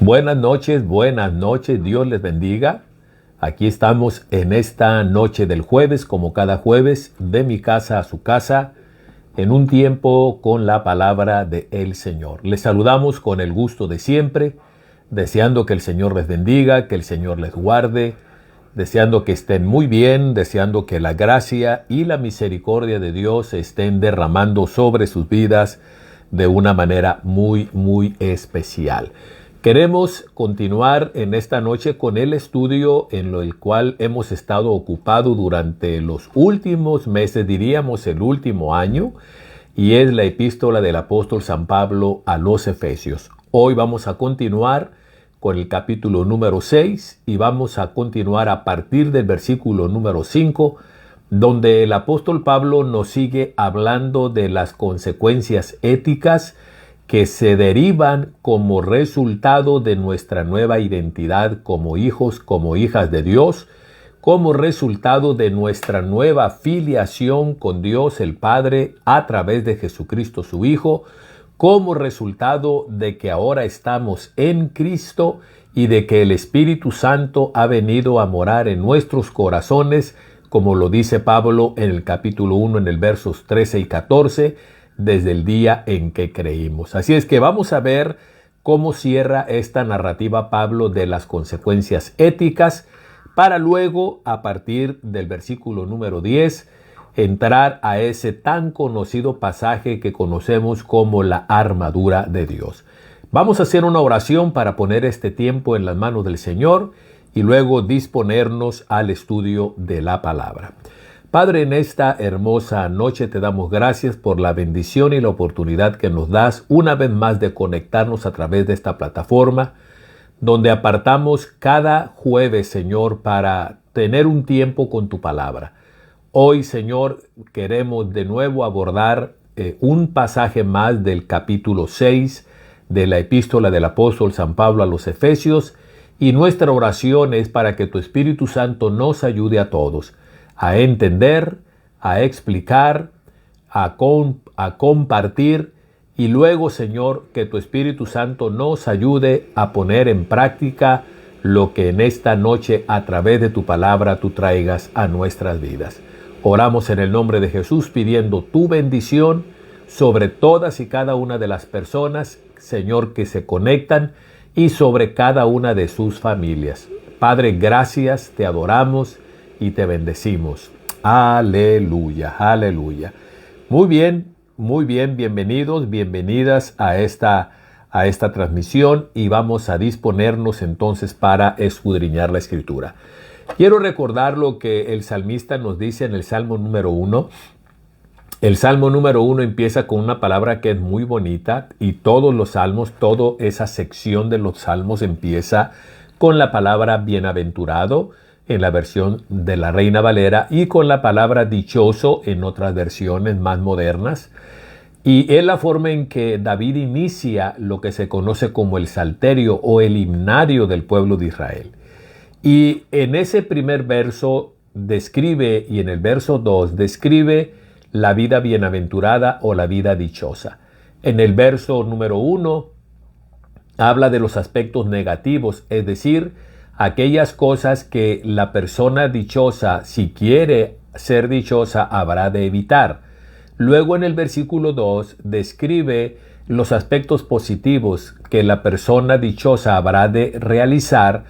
Buenas noches, Dios les bendiga. Aquí estamos en esta noche del jueves, como cada jueves, de mi casa a su casa, en un tiempo con la palabra del Señor. Les saludamos con el gusto de siempre, deseando que el Señor les bendiga, que el Señor les guarde, deseando que estén muy bien, deseando que la gracia y la misericordia de Dios se estén derramando sobre sus vidas de una manera muy especial. Queremos continuar en esta noche con el estudio en el cual hemos estado ocupados durante los últimos meses, diríamos el último año, y es la epístola del apóstol San Pablo a los Efesios. Hoy vamos a continuar con el capítulo número 6 y vamos a continuar a partir del versículo número 5, donde el apóstol Pablo nos sigue hablando de las consecuencias éticas que se derivan como resultado de nuestra nueva identidad como hijos, como hijas de Dios, como resultado de nuestra nueva filiación con Dios el Padre a través de Jesucristo su Hijo, como resultado de que ahora estamos en Cristo y de que el Espíritu Santo ha venido a morar en nuestros corazones, como lo dice Pablo en el capítulo 1, en el versos 13 y 14, desde el día en que creímos. Así es que vamos a ver cómo cierra esta narrativa Pablo de las consecuencias éticas, para luego, a partir del versículo número 10, entrar a ese tan conocido pasaje que conocemos como la armadura de Dios. Vamos a hacer una oración para poner este tiempo en las manos del Señor y luego disponernos al estudio de la palabra. Padre, en esta hermosa noche te damos gracias por la bendición y la oportunidad que nos das una vez más de conectarnos a través de esta plataforma, donde apartamos cada jueves, Señor, para tener un tiempo con tu palabra. Hoy, Señor, queremos de nuevo abordar un pasaje más del capítulo 6 de la epístola del apóstol San Pablo a los Efesios, y nuestra oración es para que tu Espíritu Santo nos ayude a todos a entender, a explicar, a compartir, y luego, Señor, que tu Espíritu Santo nos ayude a poner en práctica lo que en esta noche a través de tu palabra tú traigas a nuestras vidas. Oramos en el nombre de Jesús pidiendo tu bendición sobre todas y cada una de las personas, Señor, que se conectan, y sobre cada una de sus familias. Padre, gracias, te adoramos y te bendecimos. Aleluya, aleluya. Muy bien, bienvenidos, bienvenidas a esta transmisión, y vamos a disponernos entonces para escudriñar la Escritura. Quiero recordar lo que el salmista nos dice en el Salmo número 1. El Salmo número 1 empieza con una palabra que es muy bonita, y todos los salmos, toda esa sección de los salmos empieza con la palabra bienaventurado en la versión de la Reina Valera y con la palabra dichoso en otras versiones más modernas. Y es la forma en que David inicia lo que se conoce como el salterio o el himnario del pueblo de Israel. Y en ese primer verso describe, y en el verso 2 describe la vida bienaventurada o la vida dichosa. En el verso número 1 habla de los aspectos negativos, es decir, aquellas cosas que la persona dichosa, si quiere ser dichosa, habrá de evitar. Luego en el versículo 2 describe los aspectos positivos que la persona dichosa habrá de realizar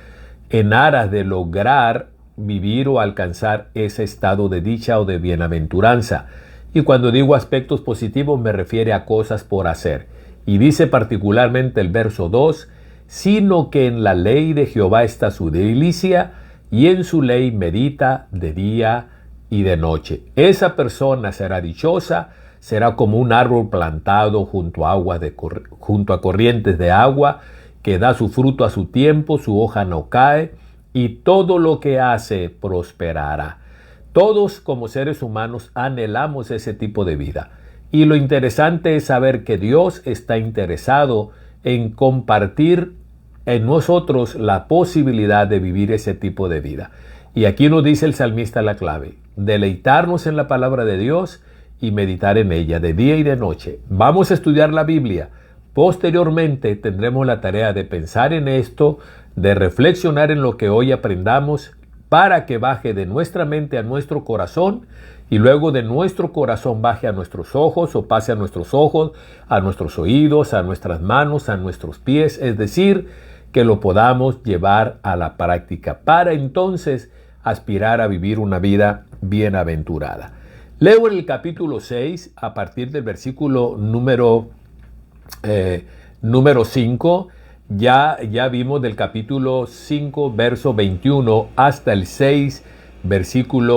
en aras de lograr vivir o alcanzar ese estado de dicha o de bienaventuranza. Y cuando digo aspectos positivos me refiere a cosas por hacer. Y dice particularmente el verso 2, sino que en la ley de Jehová está su delicia, y en su ley medita de día y de noche. Esa persona será dichosa, será como un árbol plantado junto a corrientes de agua, que da su fruto a su tiempo, su hoja no cae, y todo lo que hace prosperará. Todos como seres humanos anhelamos ese tipo de vida. Y lo interesante es saber que Dios está interesado en compartir en nosotros la posibilidad de vivir ese tipo de vida. Y aquí nos dice el salmista la clave: deleitarnos en la palabra de Dios y meditar en ella de día y de noche. Vamos a estudiar la Biblia. Posteriormente tendremos la tarea de pensar en esto, de reflexionar en lo que hoy aprendamos para que baje de nuestra mente a nuestro corazón y luego de nuestro corazón baje a nuestros ojos o pase a nuestros ojos, a nuestros oídos, a nuestras manos, a nuestros pies, es decir, que lo podamos llevar a la práctica para entonces aspirar a vivir una vida bienaventurada. Leo en el capítulo 6 a partir del versículo número 5. Ya vimos del capítulo 5, verso 21 hasta el 6,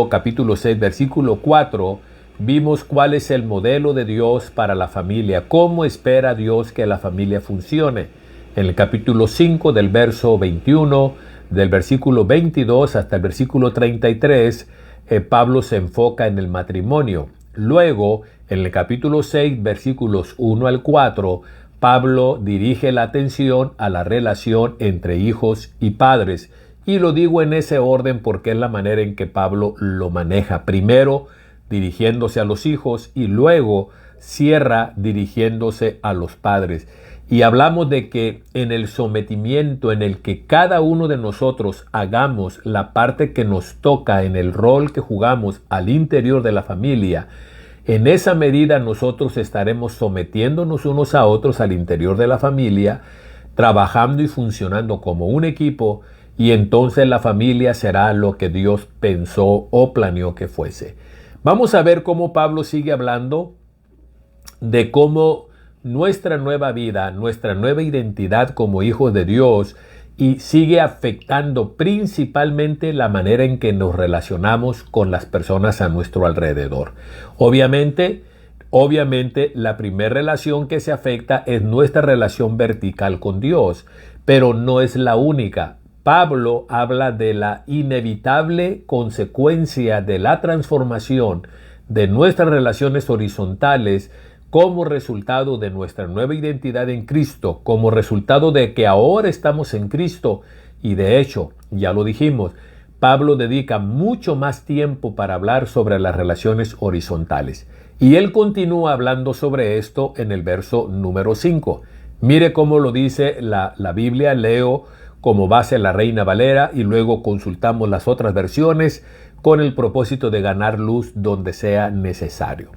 capítulo 6, versículo 4, vimos cuál es el modelo de Dios para la familia, cómo espera Dios que la familia funcione. En el capítulo 5 del verso 21, del versículo 22 hasta el versículo 33, Pablo se enfoca en el matrimonio. Luego, en el capítulo 6, versículos 1 al 4, Pablo dirige la atención a la relación entre hijos y padres. Y lo digo en ese orden porque es la manera en que Pablo lo maneja. Primero dirigiéndose a los hijos y luego cierra dirigiéndose a los padres. Y hablamos de que en el sometimiento en el que cada uno de nosotros hagamos la parte que nos toca en el rol que jugamos al interior de la familia, en esa medida nosotros estaremos sometiéndonos unos a otros al interior de la familia, trabajando y funcionando como un equipo, y entonces la familia será lo que Dios pensó o planeó que fuese. Vamos a ver cómo Pablo sigue hablando de cómo nuestra nueva vida, nuestra nueva identidad como hijos de Dios, y sigue afectando principalmente la manera en que nos relacionamos con las personas a nuestro alrededor. Obviamente, la primera relación que se afecta es nuestra relación vertical con Dios, pero no es la única. Pablo habla de la inevitable consecuencia de la transformación de nuestras relaciones horizontales como resultado de nuestra nueva identidad en Cristo, como resultado de que ahora estamos en Cristo. Y de hecho, ya lo dijimos, Pablo dedica mucho más tiempo para hablar sobre las relaciones horizontales. Y él continúa hablando sobre esto en el verso número 5. Mire cómo lo dice la Biblia. Leo como base la Reina Valera y luego consultamos las otras versiones con el propósito de ganar luz donde sea necesario.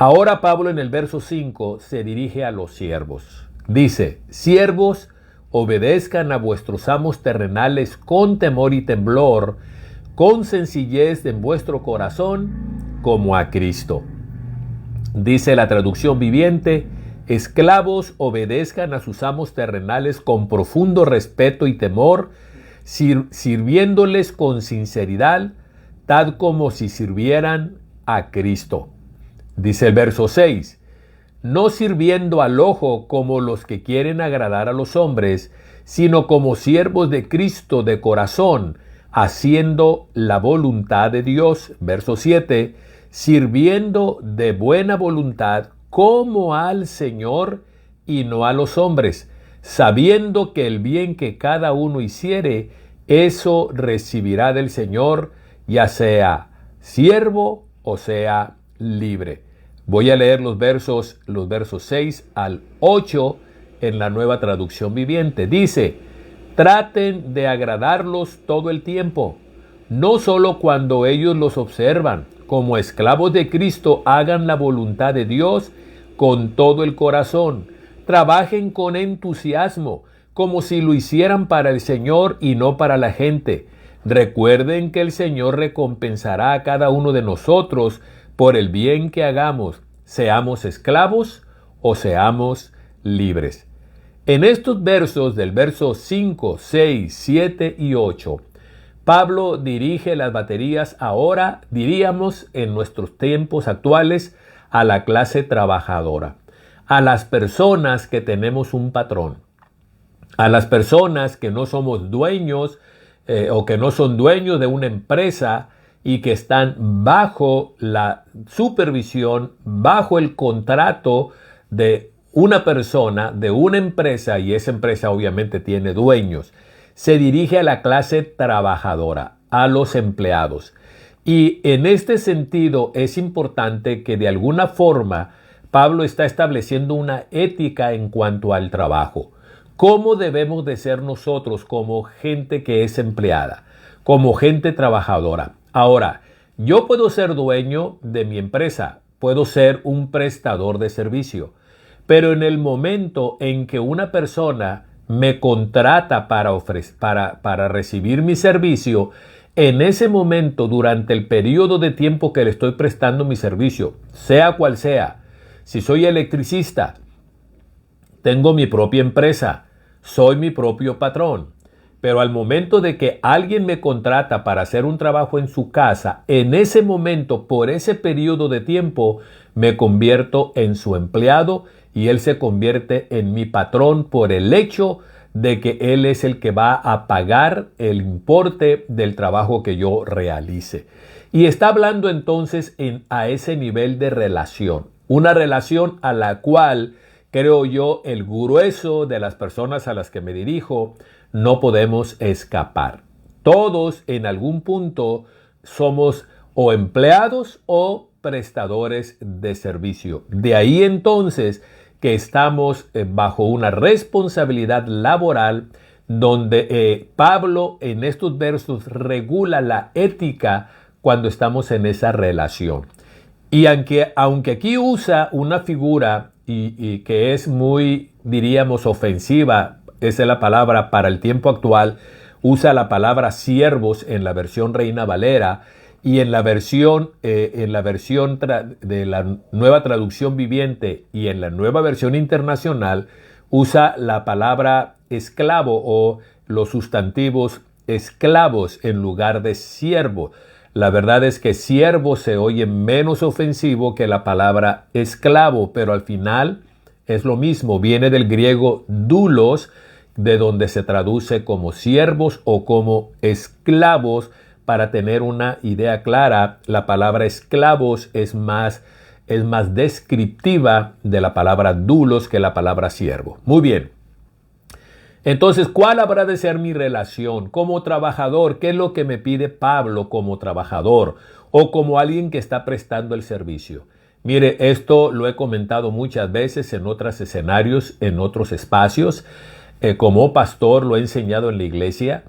Ahora Pablo en el verso 5 se dirige a los siervos. Dice: siervos, obedezcan a vuestros amos terrenales con temor y temblor, con sencillez en vuestro corazón, como a Cristo. Dice la traducción viviente: esclavos, obedezcan a sus amos terrenales con profundo respeto y temor, sirviéndoles con sinceridad, tal como si sirvieran a Cristo. Dice el verso 6, no sirviendo al ojo como los que quieren agradar a los hombres, sino como siervos de Cristo de corazón, haciendo la voluntad de Dios. Verso 7, sirviendo de buena voluntad como al Señor y no a los hombres, sabiendo que el bien que cada uno hiciere, eso recibirá del Señor, ya sea siervo o sea libre. Voy a leer los versos 6 al 8 en la Nueva Traducción Viviente. Dice: traten de agradarlos todo el tiempo, no solo cuando ellos los observan. Como esclavos de Cristo, hagan la voluntad de Dios con todo el corazón. Trabajen con entusiasmo, como si lo hicieran para el Señor y no para la gente. Recuerden que el Señor recompensará a cada uno de nosotros por el bien que hagamos, seamos esclavos o seamos libres. En estos versos del verso 5, 6, 7 y 8, Pablo dirige las baterías ahora, diríamos en nuestros tiempos actuales, a la clase trabajadora, a las personas que tenemos un patrón, a las personas que no somos dueños o que no son dueños de una empresa y que están bajo la supervisión, bajo el contrato de una persona, de una empresa, y esa empresa obviamente tiene dueños. Se dirige a la clase trabajadora, a los empleados. Y en este sentido es importante que de alguna forma Pablo está estableciendo una ética en cuanto al trabajo. ¿Cómo debemos de ser nosotros como gente que es empleada, como gente trabajadora? Ahora, yo puedo ser dueño de mi empresa, puedo ser un prestador de servicio, pero en el momento en que una persona me contrata para recibir mi servicio, en ese momento, durante el periodo de tiempo que le estoy prestando mi servicio, sea cual sea, si soy electricista, tengo mi propia empresa, soy mi propio patrón. Pero al momento de que alguien me contrata para hacer un trabajo en su casa, en ese momento, por ese periodo de tiempo, me convierto en su empleado y él se convierte en mi patrón por el hecho de que él es el que va a pagar el importe del trabajo que yo realice. Y está hablando entonces a ese nivel de relación, una relación a la cual creo yo el grueso de las personas a las que me dirijo no podemos escapar. Todos en algún punto somos o empleados o prestadores de servicio. De ahí entonces que estamos bajo una responsabilidad laboral donde Pablo en estos versos regula la ética cuando estamos en esa relación. Y aunque aquí usa una figura y que es muy, diríamos, ofensiva, esa es la palabra para el tiempo actual, usa la palabra siervos en la versión Reina Valera y en la versión de la Nueva Traducción Viviente y en la Nueva Versión Internacional usa la palabra esclavo o los sustantivos esclavos en lugar de siervo. La verdad es que siervo se oye menos ofensivo que la palabra esclavo, pero al final es lo mismo. Viene del griego doulos, de donde se traduce como siervos o como esclavos. Para tener una idea clara, la palabra esclavos es más descriptiva de la palabra doulos que la palabra siervo. Muy bien. Entonces, ¿cuál habrá de ser mi relación como trabajador? ¿Qué es lo que me pide Pablo como trabajador o como alguien que está prestando el servicio? Mire, esto lo he comentado muchas veces en otros escenarios, en otros espacios. Como pastor lo he enseñado en la iglesia,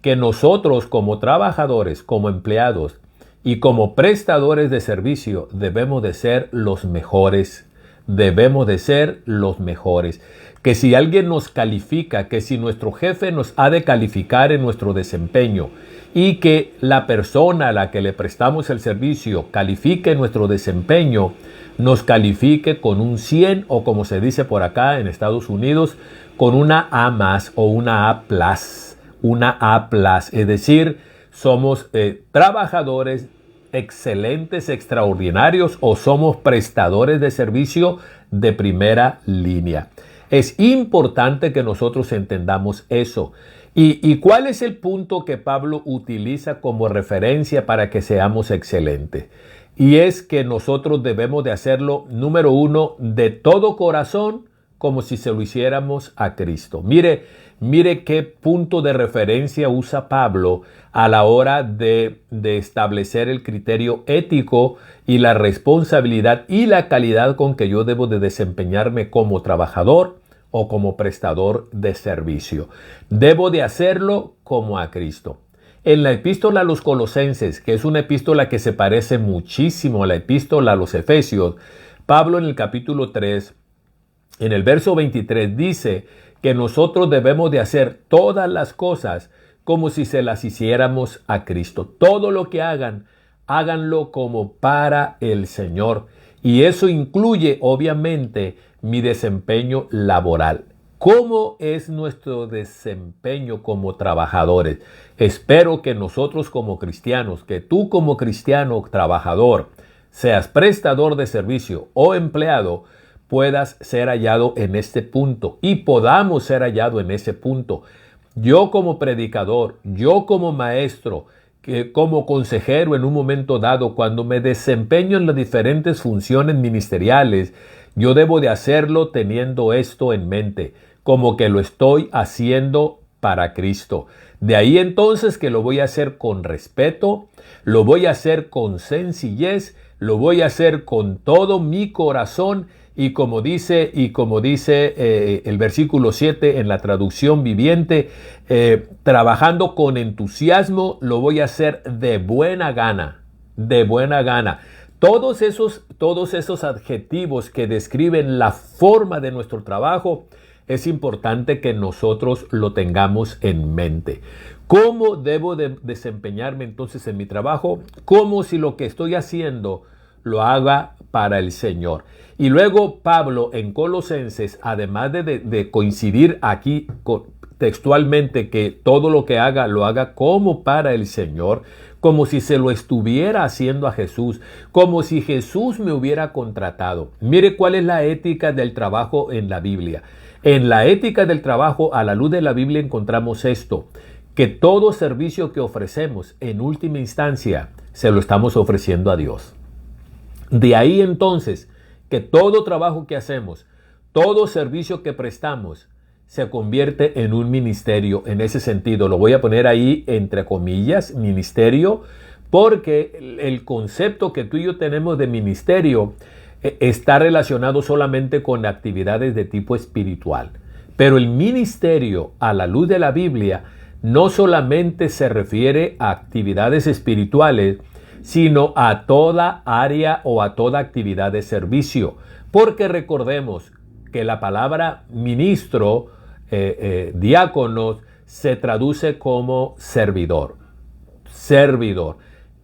que nosotros como trabajadores, como empleados y como prestadores de servicio debemos de ser los mejores. Debemos de ser los mejores. Que si alguien nos califica, que si nuestro jefe nos ha de calificar en nuestro desempeño y que la persona a la que le prestamos el servicio califique nuestro desempeño, nos califique con un 100 o como se dice por acá en Estados Unidos, con una A más o una A plus, es decir, somos trabajadores excelentes, extraordinarios o somos prestadores de servicio de primera línea. Es importante que nosotros entendamos eso. ¿Y cuál es el punto que Pablo utiliza como referencia para que seamos excelentes? Y es que nosotros debemos de hacerlo, número uno, de todo corazón, como si se lo hiciéramos a Cristo. Mire qué punto de referencia usa Pablo a la hora de establecer el criterio ético y la responsabilidad y la calidad con que yo debo de desempeñarme como trabajador o como prestador de servicio. Debo de hacerlo como a Cristo. En la epístola a los Colosenses, que es una epístola que se parece muchísimo a la epístola a los Efesios, Pablo en el capítulo 3, en el verso 23 dice que nosotros debemos de hacer todas las cosas como si se las hiciéramos a Cristo. Todo lo que hagan, háganlo como para el Señor. Y eso incluye, obviamente, mi desempeño laboral. ¿Cómo es nuestro desempeño como trabajadores? Espero que nosotros como cristianos, que tú como cristiano trabajador, seas prestador de servicio o empleado, puedas ser hallado en este punto y podamos ser hallado en ese punto. Yo como predicador, yo como maestro, como consejero en un momento dado, cuando me desempeño en las diferentes funciones ministeriales, yo debo de hacerlo teniendo esto en mente, como que lo estoy haciendo para Cristo. De ahí entonces que lo voy a hacer con respeto, lo voy a hacer con sencillez, lo voy a hacer con todo mi corazón y como dice el versículo 7 en la traducción viviente, trabajando con entusiasmo, lo voy a hacer de buena gana, de buena gana. Todos esos adjetivos que describen la forma de nuestro trabajo, es importante que nosotros lo tengamos en mente. ¿Cómo debo de desempeñarme entonces en mi trabajo? Como si lo que estoy haciendo lo haga para el Señor. Y luego Pablo en Colosenses, además de coincidir aquí textualmente que todo lo que haga, lo haga como para el Señor, como si se lo estuviera haciendo a Jesús, como si Jesús me hubiera contratado. Mire cuál es la ética del trabajo en la Biblia. En la ética del trabajo, a la luz de la Biblia, encontramos esto, que todo servicio que ofrecemos, en última instancia, se lo estamos ofreciendo a Dios. De ahí entonces, que todo trabajo que hacemos, todo servicio que prestamos, se convierte en un ministerio. En ese sentido, lo voy a poner ahí entre comillas, ministerio, porque el concepto que tú y yo tenemos de ministerio está relacionado solamente con actividades de tipo espiritual. Pero el ministerio, a la luz de la Biblia, no solamente se refiere a actividades espirituales, sino a toda área o a toda actividad de servicio. Porque recordemos que la palabra ministro, diáconos, se traduce como servidor. Servidor.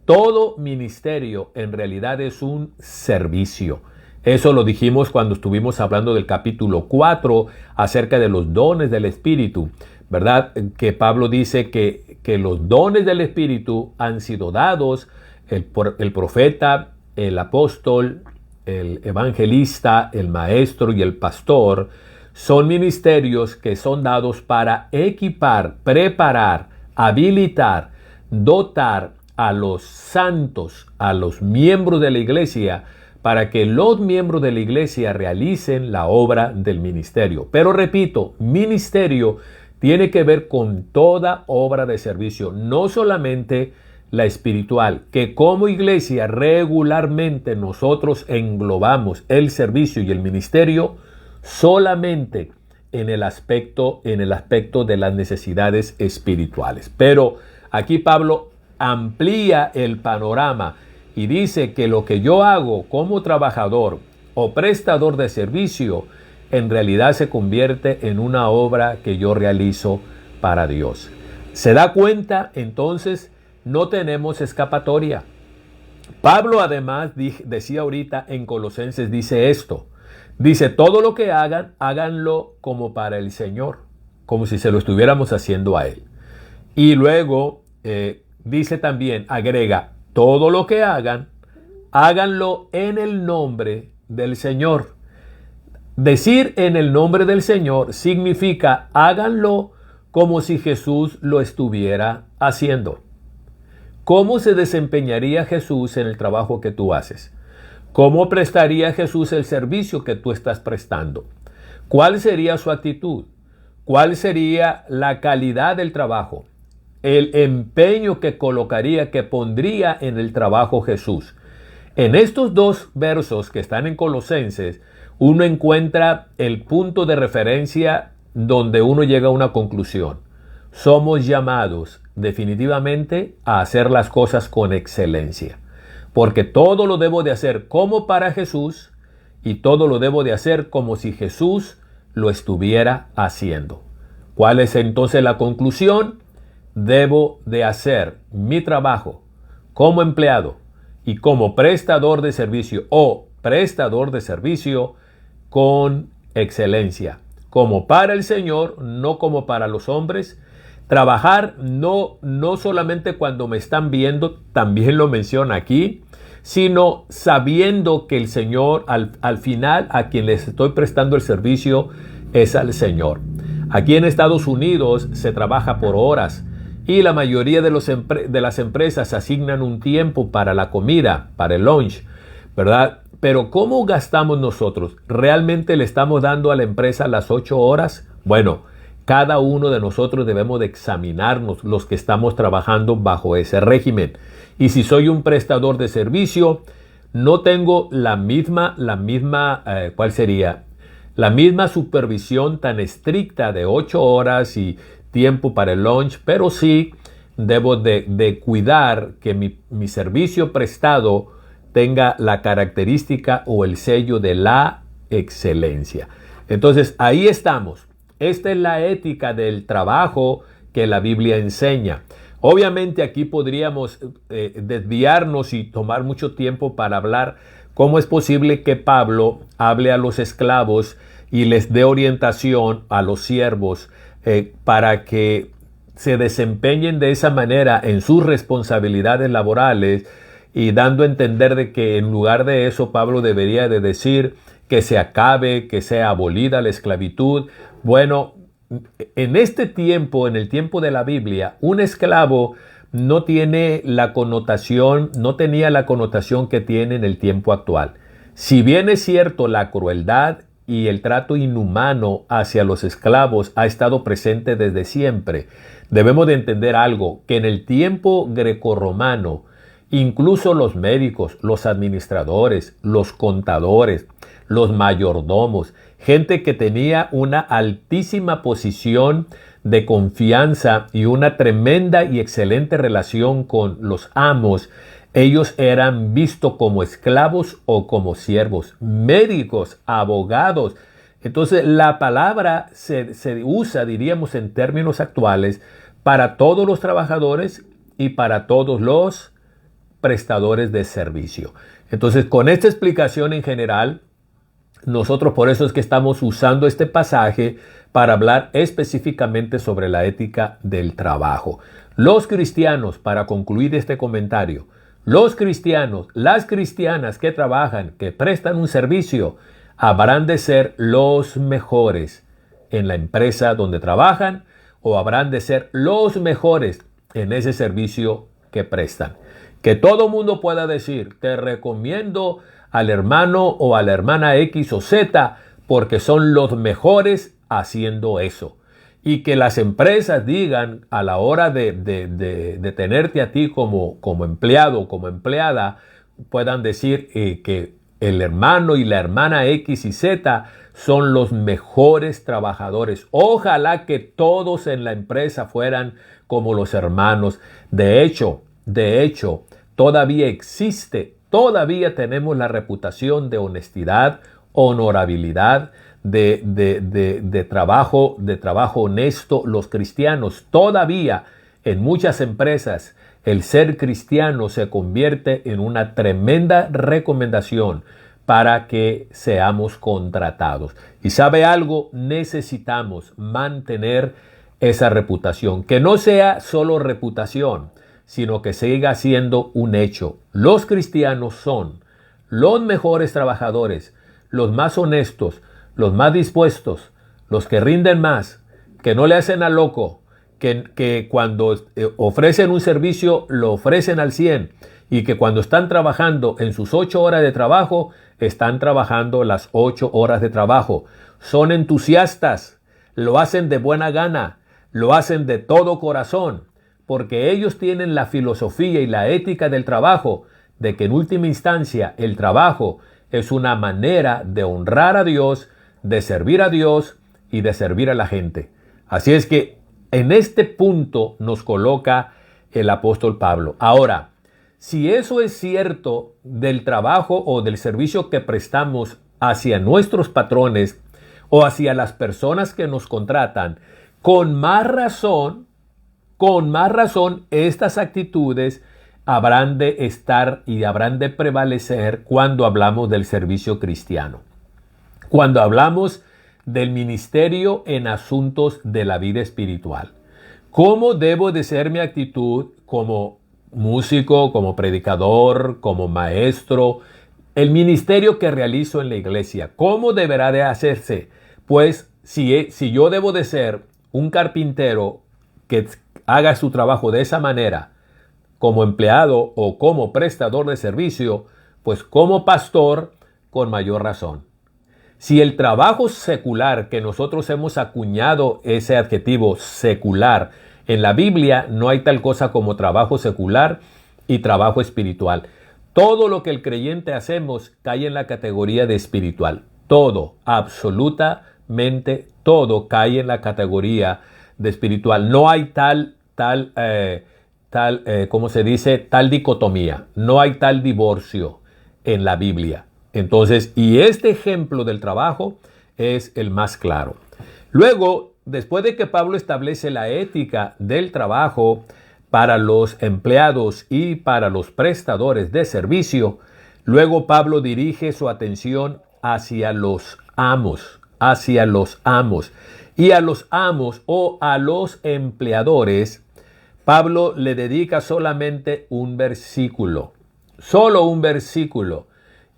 Todo ministerio en realidad es un servicio. Eso lo dijimos cuando estuvimos hablando del capítulo 4 acerca de los dones del Espíritu, ¿verdad? Que Pablo dice que los dones del Espíritu han sido dados, el profeta, el apóstol, el evangelista, el maestro y el pastor. Son ministerios que son dados para equipar, preparar, habilitar, dotar a los santos, a los miembros de la iglesia, para que los miembros de la iglesia realicen la obra del ministerio. Pero repito, ministerio tiene que ver con toda obra de servicio, no solamente la espiritual, que como iglesia regularmente nosotros englobamos el servicio y el ministerio solamente en el aspecto de las necesidades espirituales. Pero aquí Pablo amplía el panorama y dice que lo que yo hago como trabajador o prestador de servicio en realidad se convierte en una obra que yo realizo para Dios. ¿Se da cuenta? Entonces no tenemos escapatoria. Pablo además decía ahorita en Colosenses, dice esto. Dice, todo lo que hagan, háganlo como para el Señor, como si se lo estuviéramos haciendo a Él. Y luego dice también, agrega, todo lo que hagan, háganlo en el nombre del Señor. Decir en el nombre del Señor significa háganlo como si Jesús lo estuviera haciendo. ¿Cómo se desempeñaría Jesús en el trabajo que tú haces? ¿Cómo prestaría Jesús el servicio que tú estás prestando? ¿Cuál sería su actitud? ¿Cuál sería la calidad del trabajo? El empeño que colocaría, que pondría en el trabajo Jesús. En estos dos versos que están en Colosenses, uno encuentra el punto de referencia donde uno llega a una conclusión. Somos llamados definitivamente a hacer las cosas con excelencia, porque todo lo debo de hacer como para Jesús y todo lo debo de hacer como si Jesús lo estuviera haciendo. ¿Cuál es entonces la conclusión? Debo de hacer mi trabajo como empleado y como prestador de servicio o prestador de servicio con excelencia, como para el Señor, no como para los hombres. Trabajar no solamente cuando me están viendo, también lo menciona aquí, sino sabiendo que el Señor, al final, a quien les estoy prestando el servicio es al Señor. Aquí en Estados Unidos se trabaja por horas y la mayoría de las empresas asignan un tiempo para la comida, para el lunch, ¿verdad? Pero ¿cómo gastamos nosotros? ¿Realmente le estamos dando a la empresa las 8 horas? Bueno, Cada uno de nosotros debemos de examinarnos los que estamos trabajando bajo ese régimen. Y si soy un prestador de servicio, no tengo ¿cuál sería? La misma supervisión tan estricta de 8 horas y tiempo para el lunch, pero sí debo de cuidar que mi servicio prestado tenga la característica o el sello de la excelencia. Entonces, ahí estamos. Esta es la ética del trabajo que la Biblia enseña. Obviamente aquí podríamos desviarnos y tomar mucho tiempo para hablar cómo es posible que Pablo hable a los esclavos y les dé orientación a los siervos para que se desempeñen de esa manera en sus responsabilidades laborales, y dando a entender de que en lugar de eso Pablo debería de decir que se acabe, que sea abolida la esclavitud. Bueno, en este tiempo, en el tiempo de la Biblia, un esclavo no tenía la connotación que tiene en el tiempo actual. Si bien es cierto, la crueldad y el trato inhumano hacia los esclavos ha estado presente desde siempre, debemos de entender algo, que en el tiempo grecorromano, incluso los médicos, los administradores, los contadores, los mayordomos, gente que tenía una altísima posición de confianza y una tremenda y excelente relación con los amos, ellos eran vistos como esclavos o como siervos, médicos, abogados. Entonces la palabra se usa, diríamos en términos actuales, para todos los trabajadores y para todos los prestadores de servicio. Entonces, con esta explicación en general, nosotros por eso es que estamos usando este pasaje para hablar específicamente sobre la ética del trabajo. Los cristianos, para concluir este comentario, los cristianos, las cristianas que trabajan, que prestan un servicio, habrán de ser los mejores en la empresa donde trabajan, o habrán de ser los mejores en ese servicio que prestan. Que todo mundo pueda decir, te recomiendo al hermano o a la hermana X o Z porque son los mejores haciendo eso. Y que las empresas digan a la hora de tenerte a ti como empleado o como empleada, puedan decir que el hermano y la hermana X y Z son los mejores trabajadores. Ojalá que todos en la empresa fueran como los hermanos. De hecho, todavía tenemos la reputación de honestidad, honorabilidad, de trabajo honesto. Los cristianos, todavía en muchas empresas, el ser cristiano se convierte en una tremenda recomendación para que seamos contratados. Y ¿sabe algo? Necesitamos mantener esa reputación, que no sea solo reputación, sino que siga siendo un hecho. Los cristianos son los mejores trabajadores, los más honestos, los más dispuestos, los que rinden más, que no le hacen al loco, que cuando ofrecen un servicio lo ofrecen al 100, y que cuando están trabajando en sus 8 horas de trabajo, están trabajando las 8 horas de trabajo. Son entusiastas, lo hacen de buena gana, lo hacen de todo corazón, porque ellos tienen la filosofía y la ética del trabajo, de que en última instancia el trabajo es una manera de honrar a Dios, de servir a Dios y de servir a la gente. Así es que en este punto nos coloca el apóstol Pablo. Ahora, si eso es cierto del trabajo o del servicio que prestamos hacia nuestros patrones o hacia las personas que nos contratan, con más razón, estas actitudes habrán de estar y habrán de prevalecer cuando hablamos del servicio cristiano. Cuando hablamos del ministerio en asuntos de la vida espiritual. ¿Cómo debo de ser mi actitud como músico, como predicador, como maestro? El ministerio que realizo en la iglesia, ¿cómo deberá de hacerse? Pues si yo debo de ser un carpintero que haga su trabajo de esa manera, como empleado o como prestador de servicio, pues como pastor, con mayor razón. Si el trabajo secular, que nosotros hemos acuñado ese adjetivo secular, en la Biblia no hay tal cosa como trabajo secular y trabajo espiritual. Todo lo que el creyente hacemos cae en la categoría de espiritual. Todo, absolutamente todo cae en la categoría de espiritual. No hay ¿cómo se dice? Tal dicotomía. No hay tal divorcio en la Biblia. Entonces, y este ejemplo del trabajo es el más claro. Luego, después de que Pablo establece la ética del trabajo para los empleados y para los prestadores de servicio, luego Pablo dirige su atención hacia los amos, Y a los amos o a los empleadores, Pablo le dedica solamente un versículo, solo un versículo.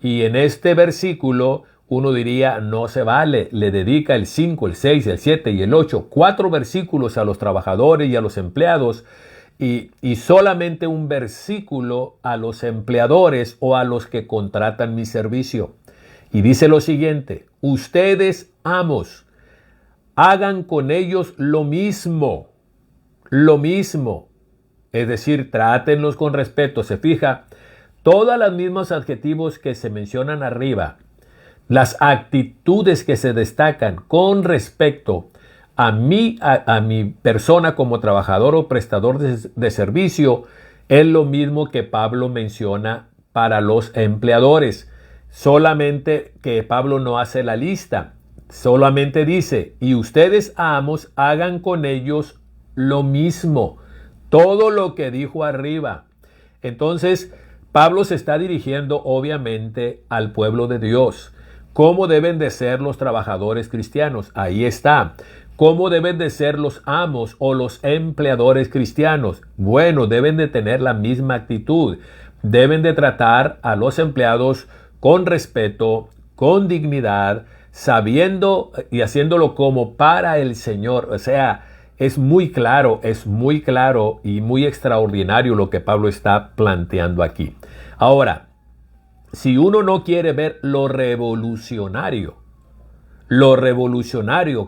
Y en este versículo uno diría, no se vale, le dedica el 5, el 6, el 7 y el 8, 4 versículos a los trabajadores y a los empleados y solamente un versículo a los empleadores o a los que contratan mi servicio. Y dice lo siguiente, ustedes amos, hagan con ellos lo mismo, es decir, trátenlos con respeto. Se fija, todos los mismos adjetivos que se mencionan arriba, las actitudes que se destacan con respecto a mi persona como trabajador o prestador de servicio, es lo mismo que Pablo menciona para los empleadores. Solamente que Pablo no hace la lista, solamente dice, y ustedes amos, hagan con ellos lo mismo, todo lo que dijo arriba. Entonces, Pablo se está dirigiendo obviamente al pueblo de Dios. ¿Cómo deben de ser los trabajadores cristianos? Ahí está. ¿Cómo deben de ser los amos o los empleadores cristianos? Bueno, deben de tener la misma actitud. Deben de tratar a los empleados con respeto, con dignidad, sabiendo y haciéndolo como para el Señor. O sea, es muy claro y muy extraordinario lo que Pablo está planteando aquí. Ahora, si uno no quiere ver lo revolucionario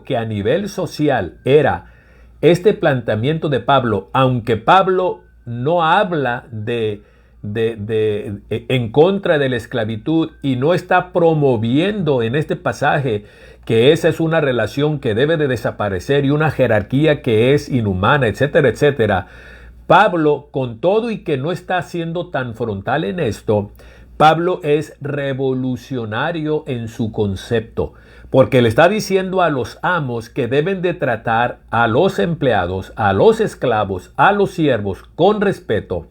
que a nivel social era este planteamiento de Pablo, aunque Pablo no habla en contra de la esclavitud y no está promoviendo en este pasaje que esa es una relación que debe de desaparecer y una jerarquía que es inhumana, etcétera, etcétera. Pablo, con todo y que no está siendo tan frontal en esto, Pablo es revolucionario en su concepto, porque le está diciendo a los amos que deben de tratar a los empleados, a los esclavos, a los siervos con respeto,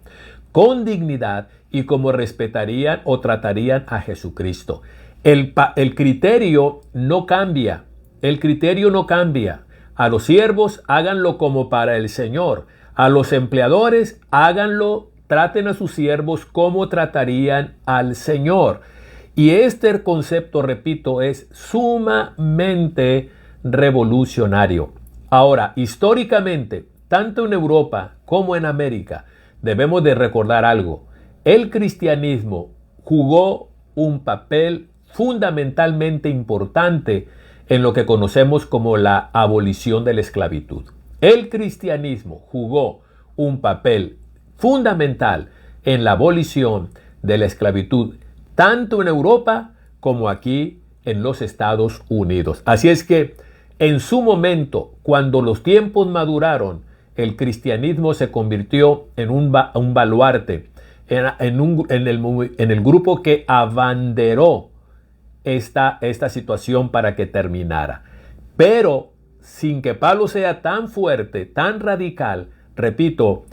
con dignidad y como respetarían o tratarían a Jesucristo. El criterio no cambia. A los siervos háganlo como para el Señor. A los empleadores háganlo, traten a sus siervos como tratarían al Señor. Y este concepto, repito, es sumamente revolucionario. Ahora, históricamente, tanto en Europa como en América, debemos de recordar algo. El cristianismo jugó un papel fundamentalmente importante en lo que conocemos como la abolición de la esclavitud. El cristianismo jugó un papel fundamental en la abolición de la esclavitud, tanto en Europa como aquí en los Estados Unidos. Así es que en su momento, cuando los tiempos maduraron, el cristianismo se convirtió en un baluarte, en el grupo que abanderó esta situación para que terminara. Pero sin que Pablo sea tan fuerte, tan radical, repito,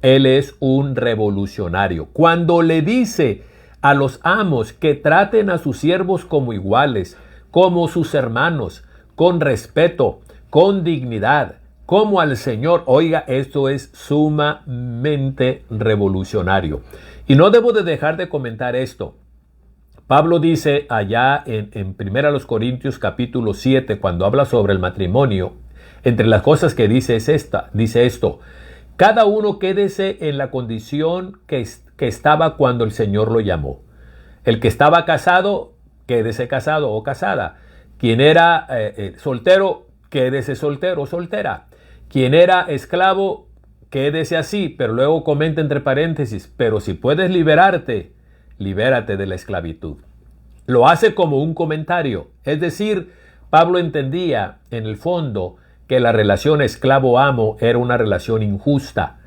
él es un revolucionario. Cuando le dice a los amos que traten a sus siervos como iguales, como sus hermanos, con respeto, con dignidad, como al Señor, oiga, esto es sumamente revolucionario. Y no debo de dejar de comentar esto. Pablo dice allá en 1 Corintios capítulo 7, cuando habla sobre el matrimonio, entre las cosas que dice esto: cada uno quédese en la condición que estaba cuando el Señor lo llamó. El que estaba casado, quédese casado o casada. Quien era soltero, quédese soltero o soltera. Quien era esclavo, quédese así, pero luego comenta entre paréntesis, pero si puedes liberarte, libérate de la esclavitud. Lo hace como un comentario, es decir, Pablo entendía en el fondo que la relación esclavo-amo era una relación injusta,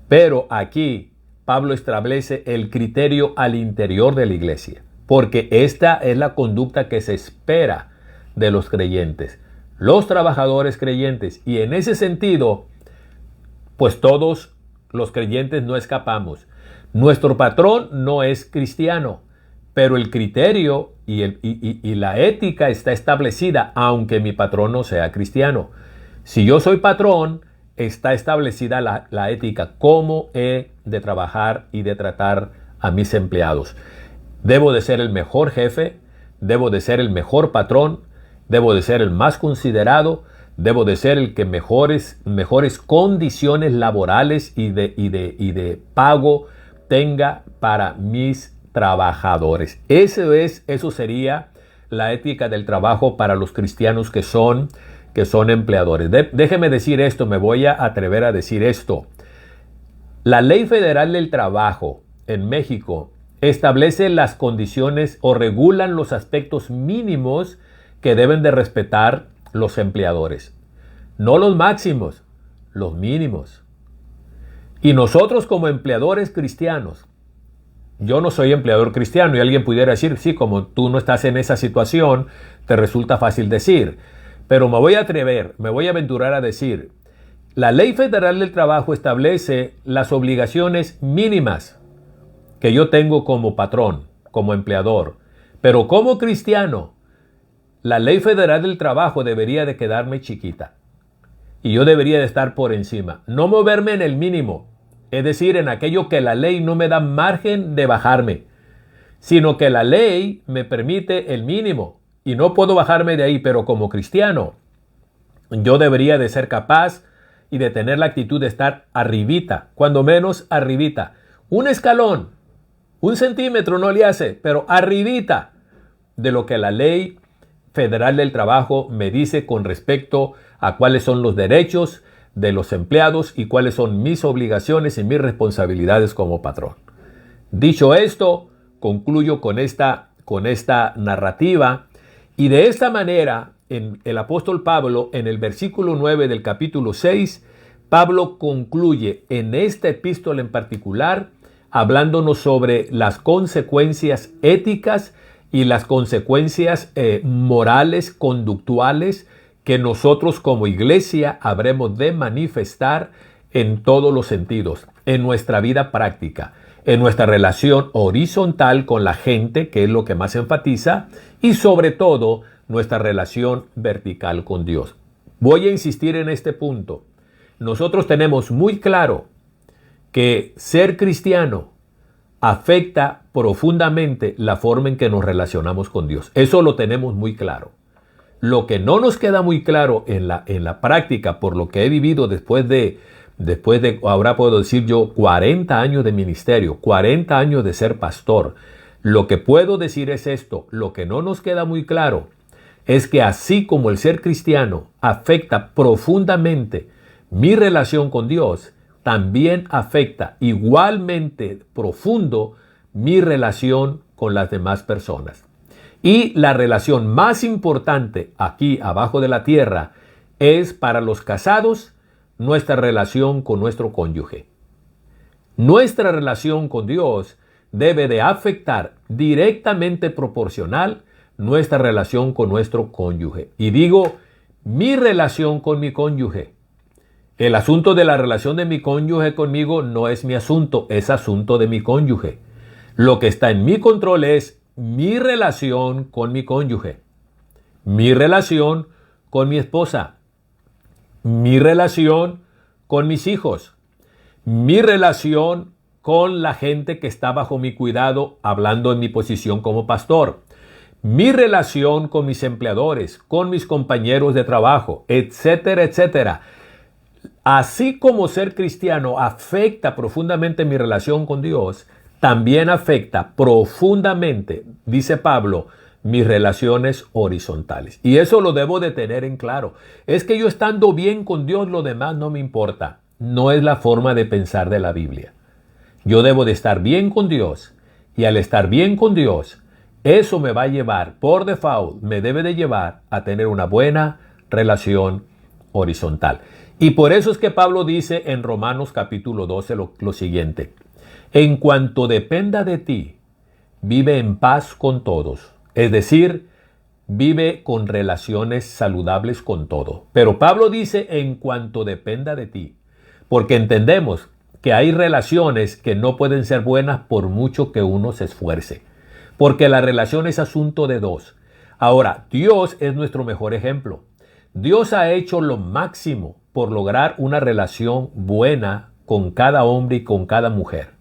pero aquí Pablo establece el criterio al interior de la iglesia, porque esta es la conducta que se espera de los creyentes, los trabajadores creyentes, y en ese sentido, pues todos los creyentes no escapamos. Nuestro patrón no es cristiano, pero el criterio y la ética está establecida, aunque mi patrón no sea cristiano. Si yo soy patrón, está establecida la ética, cómo he de trabajar y de tratar a mis empleados. Debo de ser el mejor jefe, debo de ser el mejor patrón, debo de ser el más considerado, debo de ser el que mejores condiciones laborales y de pago tenga para mis trabajadores. Eso sería la ética del trabajo para los cristianos que son empleadores. Déjeme decir esto, me voy a atrever a decir esto. La Ley Federal del Trabajo en México establece las condiciones o regulan los aspectos mínimos que deben de respetar los empleadores. No los máximos, los mínimos. Y nosotros como empleadores cristianos, yo no soy empleador cristiano y alguien pudiera decir, sí, como tú no estás en esa situación, te resulta fácil decir. Pero me voy a aventurar a decir, la Ley Federal del Trabajo establece las obligaciones mínimas que yo tengo como patrón, como empleador. Pero como cristiano, la Ley Federal del Trabajo debería de quedarme chiquita. Y yo debería de estar por encima. No moverme en el mínimo, es decir, en aquello que la ley no me da margen de bajarme, sino que la ley me permite el mínimo y no puedo bajarme de ahí, pero como cristiano, yo debería de ser capaz y de tener la actitud de estar arribita, cuando menos arribita. Un escalón, 1 centímetro no le hace, pero arribita de lo que la Ley Federal del Trabajo me dice con respecto a cuáles son los derechos de los empleados y cuáles son mis obligaciones y mis responsabilidades como patrón. Dicho esto, concluyo con esta narrativa y de esta manera el apóstol Pablo en el versículo 9 del capítulo 6, Pablo concluye en esta epístola en particular hablándonos sobre las consecuencias éticas y las consecuencias morales, conductuales que nosotros como iglesia habremos de manifestar en todos los sentidos, en nuestra vida práctica, en nuestra relación horizontal con la gente, que es lo que más enfatiza, y sobre todo nuestra relación vertical con Dios. Voy a insistir en este punto. Nosotros tenemos muy claro que ser cristiano afecta profundamente la forma en que nos relacionamos con Dios. Eso lo tenemos muy claro. Lo que no nos queda muy claro en la práctica, por lo que he vivido después de, ahora puedo decir yo, 40 años de ministerio, 40 años de ser pastor, lo que puedo decir es esto: lo que no nos queda muy claro es que así como el ser cristiano afecta profundamente mi relación con Dios, también afecta igualmente profundo mi relación con las demás personas. Y la relación más importante aquí abajo de la tierra es para los casados nuestra relación con nuestro cónyuge. Nuestra relación con Dios debe de afectar directamente proporcional nuestra relación con nuestro cónyuge. Y digo, mi relación con mi cónyuge. El asunto de la relación de mi cónyuge conmigo no es mi asunto, es asunto de mi cónyuge. Lo que está en mi control es mi relación con mi cónyuge, mi relación con mi esposa, mi relación con mis hijos, mi relación con la gente que está bajo mi cuidado, hablando en mi posición como pastor, mi relación con mis empleadores, con mis compañeros de trabajo, etcétera, etcétera. Así como ser cristiano afecta profundamente mi relación con Dios, también afecta profundamente, dice Pablo, mis relaciones horizontales. Y eso lo debo de tener en claro. Es que yo estando bien con Dios, lo demás no me importa. No es la forma de pensar de la Biblia. Yo debo de estar bien con Dios. Y al estar bien con Dios, eso me va a llevar, por default, me debe de llevar a tener una buena relación horizontal. Y por eso es que Pablo dice en Romanos capítulo 12 lo siguiente. En cuanto dependa de ti, vive en paz con todos. Es decir, vive con relaciones saludables con todo. Pero Pablo dice en cuanto dependa de ti. Porque entendemos que hay relaciones que no pueden ser buenas por mucho que uno se esfuerce. Porque la relación es asunto de dos. Ahora, Dios es nuestro mejor ejemplo. Dios ha hecho lo máximo por lograr una relación buena con cada hombre y con cada mujer.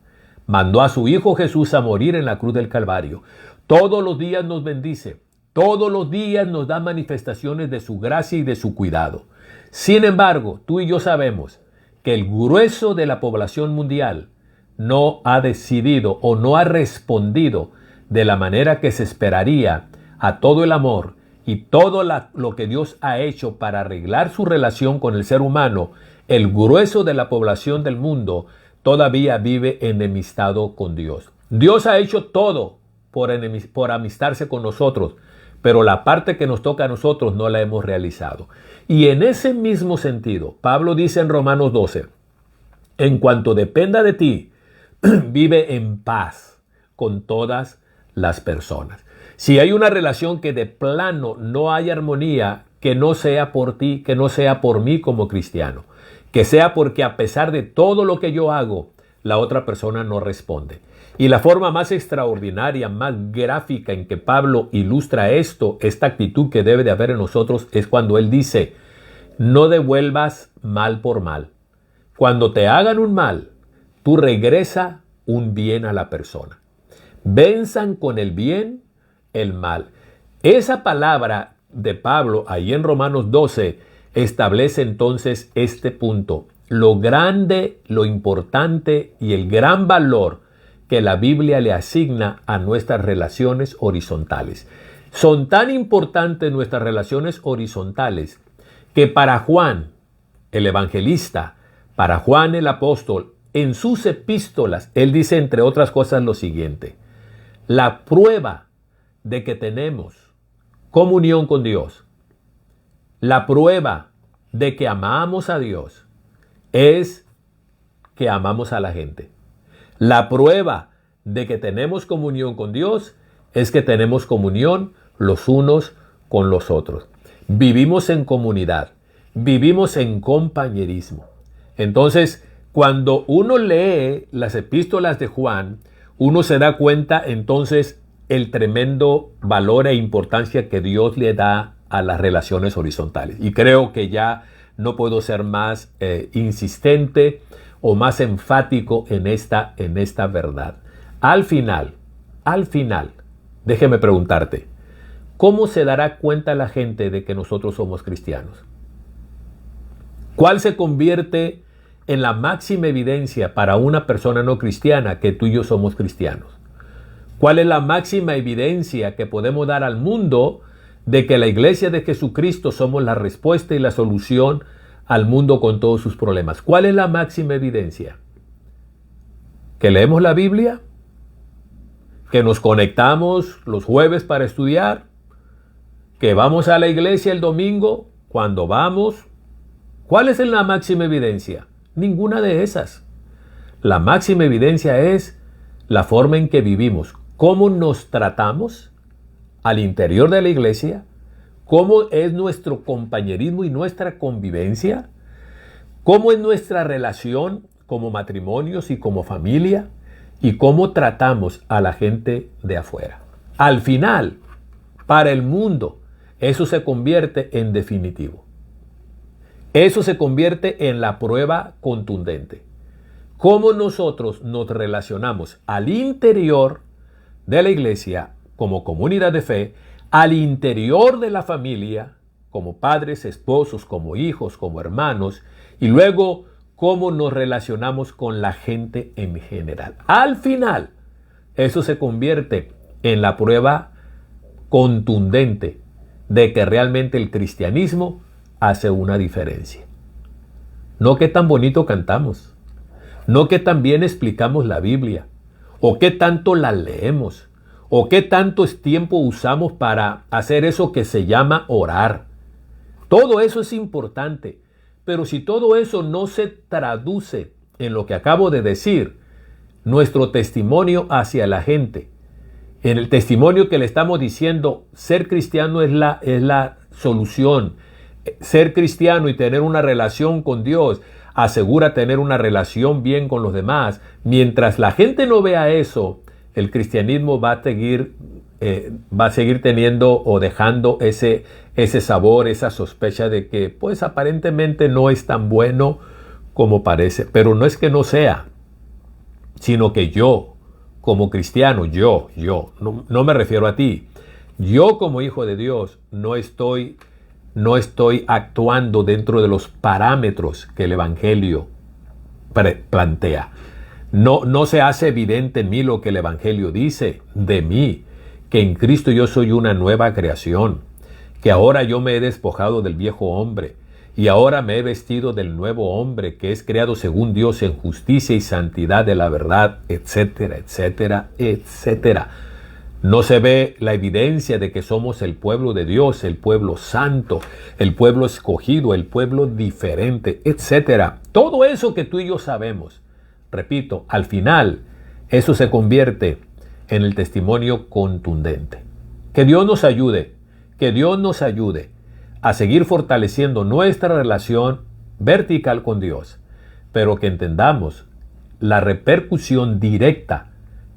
Mandó a su Hijo Jesús a morir en la cruz del Calvario. Todos los días nos bendice. Todos los días nos da manifestaciones de su gracia y de su cuidado. Sin embargo, tú y yo sabemos que el grueso de la población mundial no ha decidido o no ha respondido de la manera que se esperaría a todo el amor y todo lo que Dios ha hecho para arreglar su relación con el ser humano. El grueso de la población del mundo todavía vive enemistado con Dios. Dios ha hecho todo por amistarse con nosotros, pero la parte que nos toca a nosotros no la hemos realizado. Y en ese mismo sentido, Pablo dice en Romanos 12, en cuanto dependa de ti, vive en paz con todas las personas. Si hay una relación que de plano no hay armonía, que no sea por ti, que no sea por mí como cristiano, que sea porque a pesar de todo lo que yo hago, la otra persona no responde. Y la forma más extraordinaria, más gráfica en que Pablo ilustra esta actitud que debe de haber en nosotros, es cuando él dice, no devuelvas mal por mal. Cuando te hagan un mal, tú regresa un bien a la persona. Venzan con el bien el mal. Esa palabra de Pablo, ahí en Romanos 12, establece entonces este punto. Lo grande, lo importante y el gran valor que la Biblia le asigna a nuestras relaciones horizontales. Son tan importantes nuestras relaciones horizontales que para Juan, el evangelista, para Juan el apóstol, en sus epístolas, él dice entre otras cosas lo siguiente. La prueba de que tenemos comunión con Dios, la prueba de que amamos a Dios, es que amamos a la gente. La prueba de que tenemos comunión con Dios es que tenemos comunión los unos con los otros. Vivimos en comunidad, vivimos en compañerismo. Entonces, cuando uno lee las epístolas de Juan, uno se da cuenta entonces el tremendo valor e importancia que Dios le da a las relaciones horizontales. Y creo que ya no puedo ser más insistente o más enfático en esta verdad. Al final, déjeme preguntarte, ¿cómo se dará cuenta la gente de que nosotros somos cristianos? ¿Cuál se convierte en la máxima evidencia para una persona no cristiana que tú y yo somos cristianos? ¿Cuál es la máxima evidencia que podemos dar al mundo de que la iglesia de Jesucristo somos la respuesta y la solución al mundo con todos sus problemas? ¿Cuál es la máxima evidencia? ¿Que leemos la Biblia? ¿Que nos conectamos los jueves para estudiar? ¿Que vamos a la iglesia el domingo cuando vamos? ¿Cuál es la máxima evidencia? Ninguna de esas. La máxima evidencia es la forma en que vivimos, cómo nos tratamos al interior de la iglesia, cómo es nuestro compañerismo y nuestra convivencia, cómo es nuestra relación como matrimonios y como familia, y cómo tratamos a la gente de afuera. Al final, para el mundo, eso se convierte en definitivo. Eso se convierte en la prueba contundente. Cómo nosotros nos relacionamos al interior de la iglesia como comunidad de fe, al interior de la familia, como padres, esposos, como hijos, como hermanos, y luego cómo nos relacionamos con la gente en general. Al final, eso se convierte en la prueba contundente de que realmente el cristianismo hace una diferencia. No qué tan bonito cantamos, no qué tan bien explicamos la Biblia, o qué tanto la leemos, o qué tanto tiempo usamos para hacer eso que se llama orar. Todo eso es importante, pero si todo eso no se traduce en lo que acabo de decir, nuestro testimonio hacia la gente, en el testimonio que le estamos diciendo, ser cristiano es la solución. Ser cristiano y tener una relación con Dios asegura tener una relación bien con los demás. Mientras la gente no vea eso, el cristianismo va a seguir teniendo o dejando ese sabor, esa sospecha de que pues aparentemente no es tan bueno como parece. Pero no es que no sea, sino que yo, como cristiano, no me refiero a ti, yo como hijo de Dios no estoy actuando dentro de los parámetros que el Evangelio plantea. No se hace evidente en mí lo que el Evangelio dice de mí, que en Cristo yo soy una nueva creación, que ahora yo me he despojado del viejo hombre y ahora me he vestido del nuevo hombre que es creado según Dios en justicia y santidad de la verdad, etcétera, etcétera, etcétera. No se ve la evidencia de que somos el pueblo de Dios, el pueblo santo, el pueblo escogido, el pueblo diferente, etcétera. Todo eso que tú y yo sabemos, repito, al final, eso se convierte en el testimonio contundente. Que Dios nos ayude a seguir fortaleciendo nuestra relación vertical con Dios, pero que entendamos la repercusión directa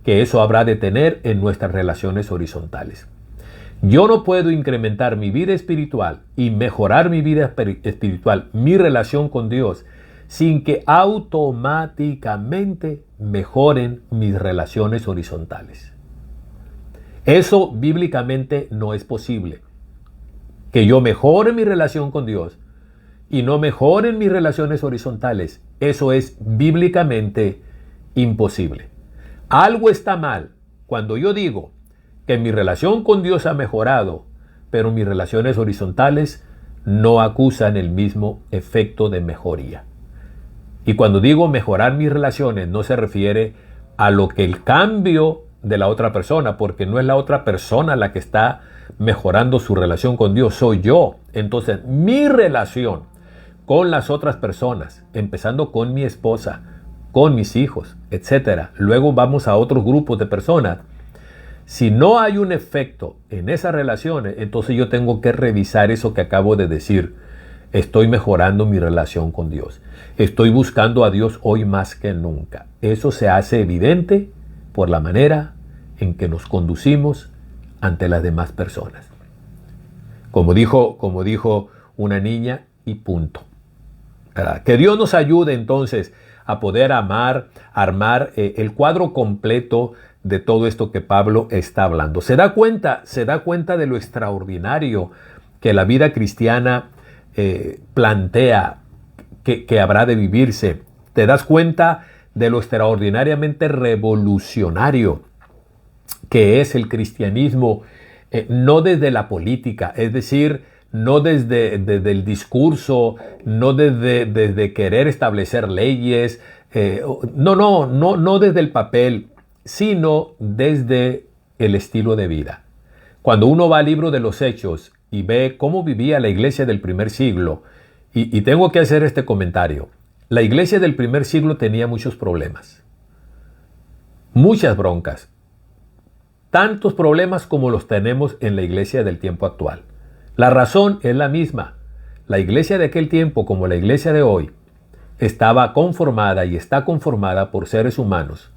que eso habrá de tener en nuestras relaciones horizontales. Yo no puedo incrementar mi vida espiritual y mejorar mi vida espiritual, mi relación con Dios, sin que automáticamente mejoren mis relaciones horizontales. Eso bíblicamente no es posible. Que yo mejore mi relación con Dios y no mejoren mis relaciones horizontales, eso es bíblicamente imposible. Algo está mal cuando yo digo que mi relación con Dios ha mejorado, pero mis relaciones horizontales no acusan el mismo efecto de mejoría. Y cuando digo mejorar mis relaciones, no se refiere a lo que el cambio de la otra persona, porque no es la otra persona la que está mejorando su relación con Dios, soy yo. Entonces, mi relación con las otras personas, empezando con mi esposa, con mis hijos, etcétera. Luego vamos a otros grupos de personas. Si no hay un efecto en esas relaciones, entonces yo tengo que revisar eso que acabo de decir. Estoy mejorando mi relación con Dios. Estoy buscando a Dios hoy más que nunca. Eso se hace evidente por la manera en que nos conducimos ante las demás personas. Como dijo una niña, y punto. Que Dios nos ayude entonces a poder armar el cuadro completo de todo esto que Pablo está hablando. Se da cuenta de lo extraordinario que la vida cristiana plantea que habrá de vivirse. Te das cuenta de lo extraordinariamente revolucionario que es el cristianismo, no desde la política, es decir, no desde el discurso, no desde querer establecer leyes, no desde el papel, sino desde el estilo de vida. Cuando uno va al libro de los Hechos y ve cómo vivía la iglesia del primer siglo, y tengo que hacer este comentario, la iglesia del primer siglo tenía muchos problemas, muchas broncas, tantos problemas como los tenemos en la iglesia del tiempo actual. La razón es la misma. La iglesia de aquel tiempo, como la iglesia de hoy, estaba conformada y está conformada por seres humanos,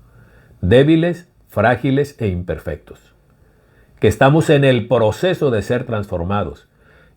débiles, frágiles e imperfectos, que estamos en el proceso de ser transformados.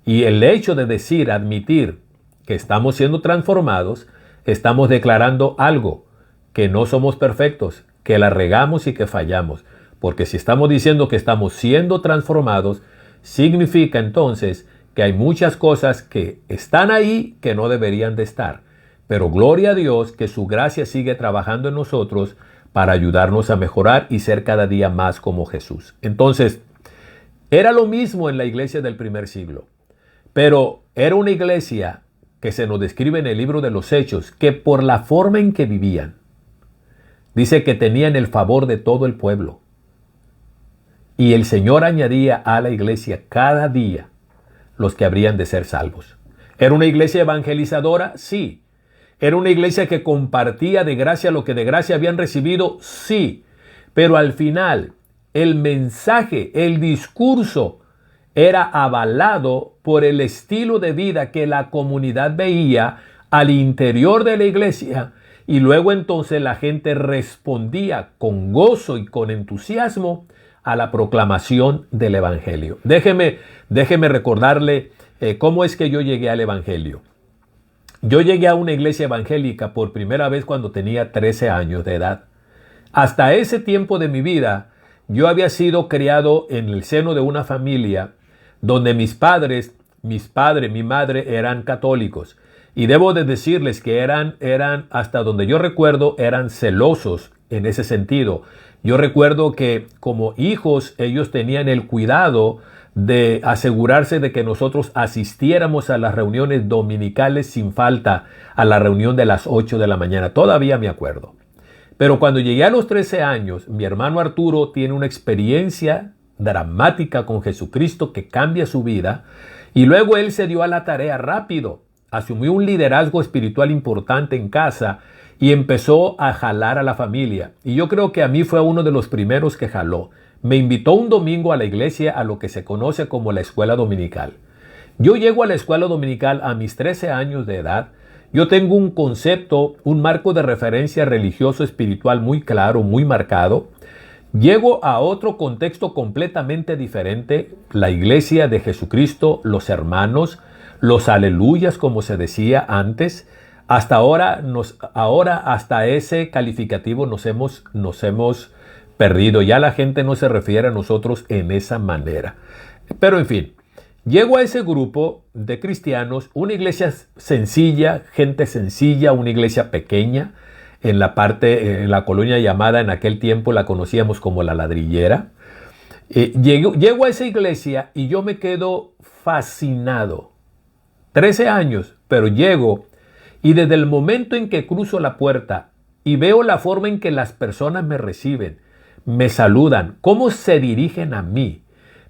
Y el hecho de admitir que estamos siendo transformados, estamos declarando algo, que no somos perfectos, que la regamos y que fallamos. Porque si estamos diciendo que estamos siendo transformados, significa entonces que hay muchas cosas que están ahí que no deberían de estar. Pero gloria a Dios que su gracia sigue trabajando en nosotros para ayudarnos a mejorar y ser cada día más como Jesús. Entonces, Era lo mismo en la iglesia del primer siglo, pero era una iglesia que se nos describe en el libro de los Hechos, que por la forma en que vivían, dice que tenían el favor de todo el pueblo. Y el Señor añadía a la iglesia cada día los que habrían de ser salvos. ¿Era una iglesia evangelizadora? Sí. ¿Era una iglesia que compartía de gracia lo que de gracia habían recibido? Sí. Pero al final, el mensaje, el discurso, era avalado por el estilo de vida que la comunidad veía al interior de la iglesia, y luego entonces la gente respondía con gozo y con entusiasmo a la proclamación del Evangelio. Déjeme recordarle cómo es que yo llegué al Evangelio. Yo llegué a una iglesia evangélica por primera vez cuando tenía 13 años de edad. Hasta ese tiempo de mi vida, yo había sido criado en el seno de una familia donde mi madre eran católicos. Y debo de decirles que eran, hasta donde yo recuerdo, eran celosos en ese sentido. Yo recuerdo que como hijos ellos tenían el cuidado de asegurarse de que nosotros asistiéramos a las reuniones dominicales sin falta, a la reunión de las 8 de la mañana. Todavía me acuerdo. Pero cuando llegué a los 13 años, mi hermano Arturo tiene una experiencia dramática con Jesucristo que cambia su vida, y luego él se dio a la tarea rápido, asumió un liderazgo espiritual importante en casa y empezó a jalar a la familia. Y yo creo que a mí fue uno de los primeros que jaló. Me invitó un domingo a la iglesia, a lo que se conoce como la escuela dominical. Yo llego a la escuela dominical a mis 13 años de edad. Yo tengo un concepto, un marco de referencia religioso espiritual muy claro, muy marcado. Llego a otro contexto completamente diferente, la iglesia de Jesucristo, los hermanos, los aleluyas, como se decía antes. Ahora hasta ese calificativo nos hemos perdido. Ya la gente no se refiere a nosotros en esa manera. Pero en fin, llego a ese grupo de cristianos, una iglesia sencilla, gente sencilla, una iglesia pequeña, en la colonia llamada en aquel tiempo la conocíamos como La Ladrillera. Llego a esa iglesia y yo me quedo fascinado. 13 años, pero llego y desde el momento en que cruzo la puerta y veo la forma en que las personas me reciben, me saludan, cómo se dirigen a mí.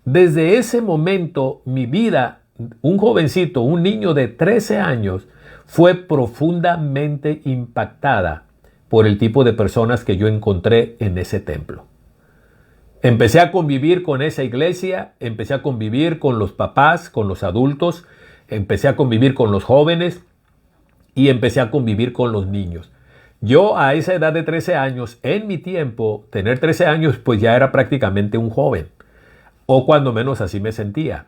Desde ese momento mi vida, un jovencito, un niño de 13 años, fue profundamente impactada por el tipo de personas que yo encontré en ese templo. Empecé a convivir con esa iglesia, empecé a convivir con los papás, con los adultos, empecé a convivir con los jóvenes y empecé a convivir con los niños. Yo a esa edad de 13 años, en mi tiempo, tener 13 años pues ya era prácticamente un joven, o cuando menos así me sentía.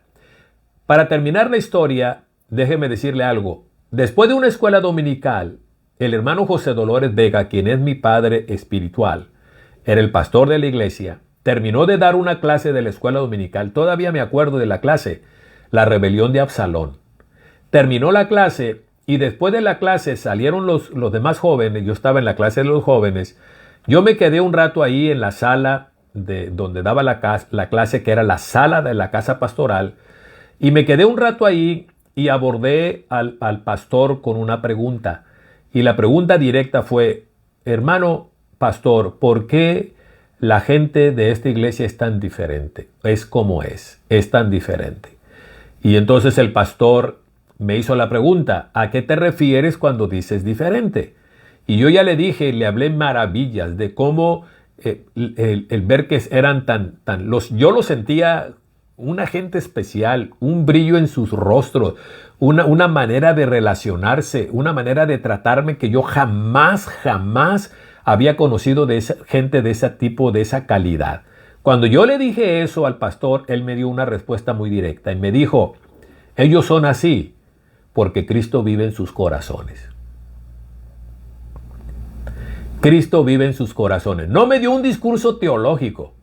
Para terminar la historia, déjeme decirle algo. Después de una escuela dominical, el hermano José Dolores Vega, quien es mi padre espiritual, era el pastor de la iglesia, terminó de dar una clase de la escuela dominical. Todavía me acuerdo de la clase, la rebelión de Absalón. Terminó la clase y después de la clase salieron los demás jóvenes. Yo estaba en la clase de los jóvenes. Yo me quedé un rato ahí en la sala donde daba la clase, que era la sala de la casa pastoral, y me quedé un rato ahí y abordé al pastor con una pregunta. Y la pregunta directa fue: hermano pastor, ¿por qué la gente de esta iglesia es tan diferente? Es como es tan diferente. Y entonces el pastor me hizo la pregunta: ¿a qué te refieres cuando dices diferente? Y yo ya le dije, le hablé maravillas de cómo el ver que eran yo lo sentía una gente especial, un brillo en sus rostros, una manera de relacionarse, una manera de tratarme que yo jamás había conocido de esa gente de ese tipo, de esa calidad. Cuando yo le dije eso al pastor, él me dio una respuesta muy directa y me dijo: ellos son así porque Cristo vive en sus corazones. Cristo vive en sus corazones. No me dio un discurso teológico.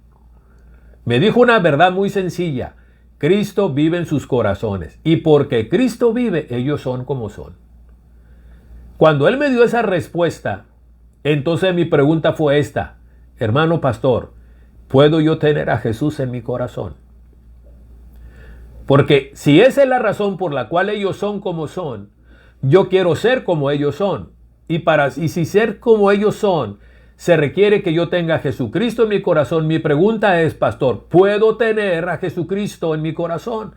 Me dijo una verdad muy sencilla: Cristo vive en sus corazones. Y porque Cristo vive, ellos son como son. Cuando él me dio esa respuesta, entonces mi pregunta fue esta: hermano pastor, ¿puedo yo tener a Jesús en mi corazón? Porque si esa es la razón por la cual ellos son como son, yo quiero ser como ellos son. Y si ser como ellos son, se requiere que yo tenga a Jesucristo en mi corazón. Mi pregunta es, pastor, ¿puedo tener a Jesucristo en mi corazón?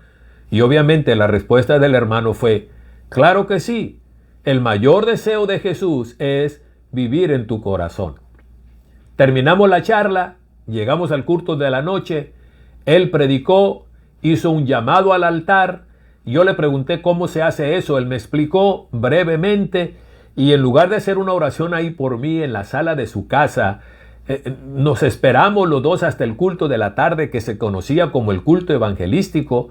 Y obviamente la respuesta del hermano fue, claro que sí. El mayor deseo de Jesús es vivir en tu corazón. Terminamos la charla, llegamos al culto de la noche, él predicó, hizo un llamado al altar, yo le pregunté cómo se hace eso, él me explicó brevemente, y en lugar de hacer una oración ahí por mí en la sala de su casa, nos esperamos los dos hasta el culto de la tarde, que se conocía como el culto evangelístico.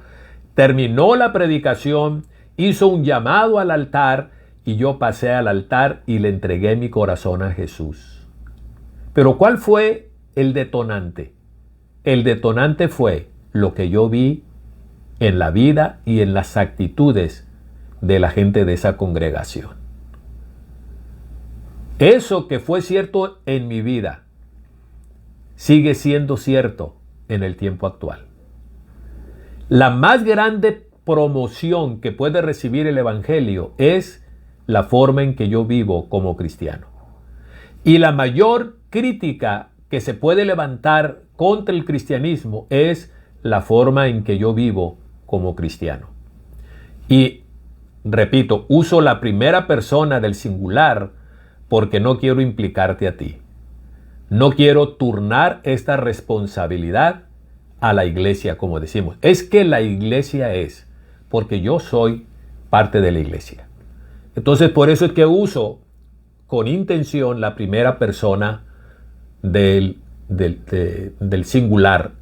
Terminó la predicación, hizo un llamado al altar, y yo pasé al altar y le entregué mi corazón a Jesús. Pero ¿cuál fue el detonante? El detonante fue lo que yo vi en la vida y en las actitudes de la gente de esa congregación. Eso que fue cierto en mi vida sigue siendo cierto en el tiempo actual. La más grande promoción que puede recibir el Evangelio es la forma en que yo vivo como cristiano. Y la mayor crítica que se puede levantar contra el cristianismo es la forma en que yo vivo como cristiano. Y repito, uso la primera persona del singular porque no quiero implicarte a ti. No quiero turnar esta responsabilidad a la iglesia, como decimos. Es que la iglesia es, porque yo soy parte de la iglesia. Entonces, por eso es que uso con intención la primera persona del singular.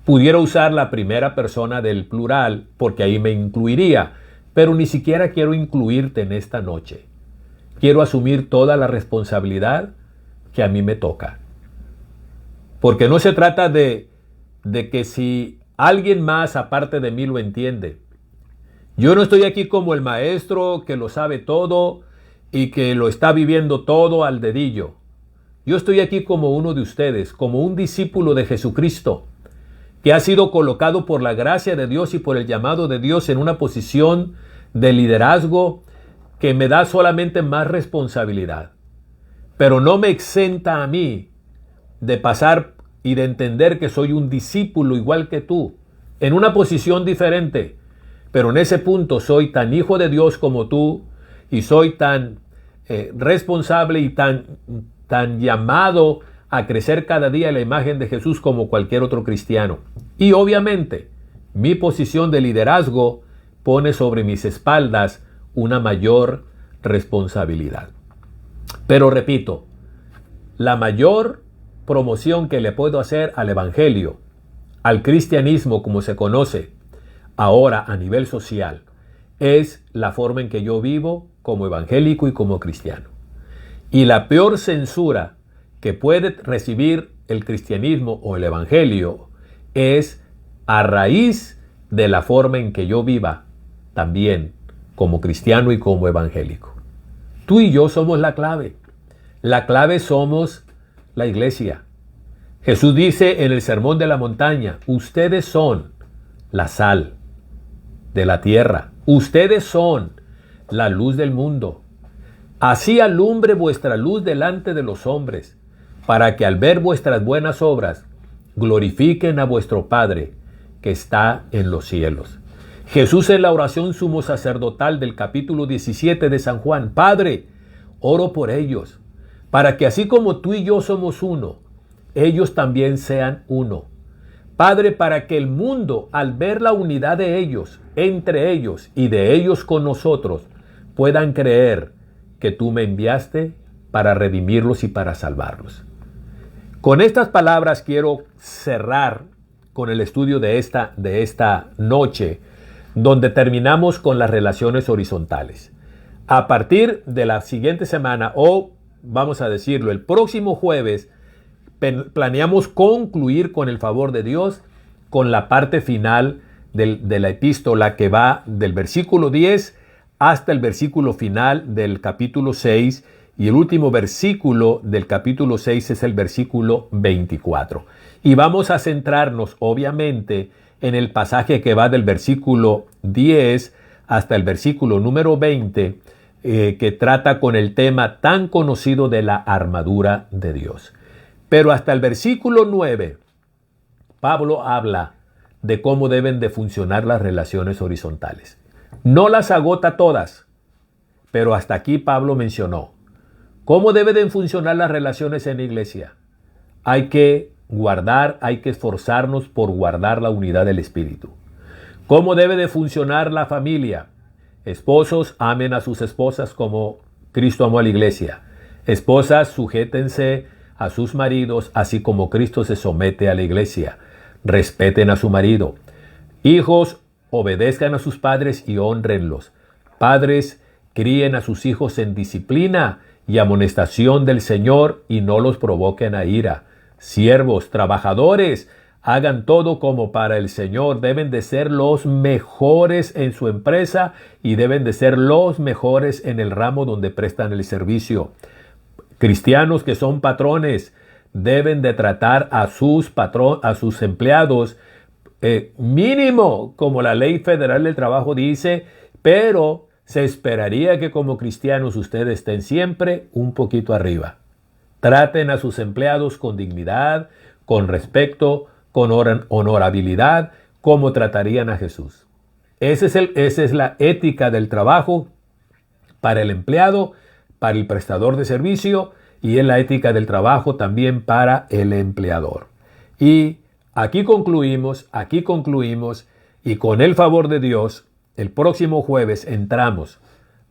Pudiera usar la primera persona del plural, porque ahí me incluiría, pero ni siquiera quiero incluirte en esta noche. Quiero asumir toda la responsabilidad que a mí me toca. Porque no se trata de que si alguien más aparte de mí lo entiende. Yo no estoy aquí como el maestro que lo sabe todo y que lo está viviendo todo al dedillo. Yo estoy aquí como uno de ustedes, como un discípulo de Jesucristo, que ha sido colocado por la gracia de Dios y por el llamado de Dios en una posición de liderazgo que me da solamente más responsabilidad, pero no me exenta a mí de pasar y de entender que soy un discípulo igual que tú, en una posición diferente, pero en ese punto soy tan hijo de Dios como tú y soy tan responsable y tan llamado a crecer cada día en la imagen de Jesús como cualquier otro cristiano. Y obviamente mi posición de liderazgo pone sobre mis espaldas una mayor responsabilidad. Pero repito, la mayor promoción que le puedo hacer al Evangelio, al cristianismo como se conoce ahora a nivel social, es la forma en que yo vivo como evangélico y como cristiano. Y la peor censura que puede recibir el cristianismo o el Evangelio es a raíz de la forma en que yo viva también como cristiano y como evangélico. Tú y yo somos la clave. La clave somos la iglesia. Jesús dice en el Sermón de la Montaña, ustedes son la sal de la tierra. Ustedes son la luz del mundo. Así alumbre vuestra luz delante de los hombres, para que al ver vuestras buenas obras, glorifiquen a vuestro Padre que está en los cielos. Jesús en la oración sumo sacerdotal del capítulo 17 de San Juan, Padre, oro por ellos, para que así como tú y yo somos uno, ellos también sean uno. Padre, para que el mundo, al ver la unidad de ellos, entre ellos y de ellos con nosotros, puedan creer que tú me enviaste para redimirlos y para salvarlos. Con estas palabras quiero cerrar con el estudio de esta noche, donde terminamos con las relaciones horizontales. A partir de la siguiente semana, o vamos a decirlo, el próximo jueves, planeamos concluir con el favor de Dios con la parte final de la epístola que va del versículo 10 hasta el versículo final del capítulo 6, y el último versículo del capítulo 6 es el versículo 24. Y vamos a centrarnos obviamente en el pasaje que va del versículo 10 hasta el versículo número 20, que trata con el tema tan conocido de la armadura de Dios. Pero hasta el versículo 9, Pablo habla de cómo deben de funcionar las relaciones horizontales. No las agota todas, pero hasta aquí Pablo mencionó cómo deben funcionar las relaciones en la iglesia. Hay que esforzarnos por guardar la unidad del Espíritu. ¿Cómo debe de funcionar la familia? Esposos, amen a sus esposas como Cristo amó a la iglesia. Esposas, sujétense a sus maridos, así como Cristo se somete a la iglesia. Respeten a su marido. Hijos, obedezcan a sus padres y hónrenlos. Padres, críen a sus hijos en disciplina y amonestación del Señor y no los provoquen a ira. Siervos, trabajadores, hagan todo como para el Señor. Deben de ser los mejores en su empresa y deben de ser los mejores en el ramo donde prestan el servicio. Cristianos que son patrones deben de tratar a sus empleados mínimo como la ley federal del trabajo dice, pero se esperaría que como cristianos ustedes estén siempre un poquito arriba. Traten a sus empleados con dignidad, con respeto, con honorabilidad, como tratarían a Jesús. Esa es la ética del trabajo para el empleado, para el prestador de servicio, y es la ética del trabajo también para el empleador. Y aquí concluimos, y con el favor de Dios, el próximo jueves entramos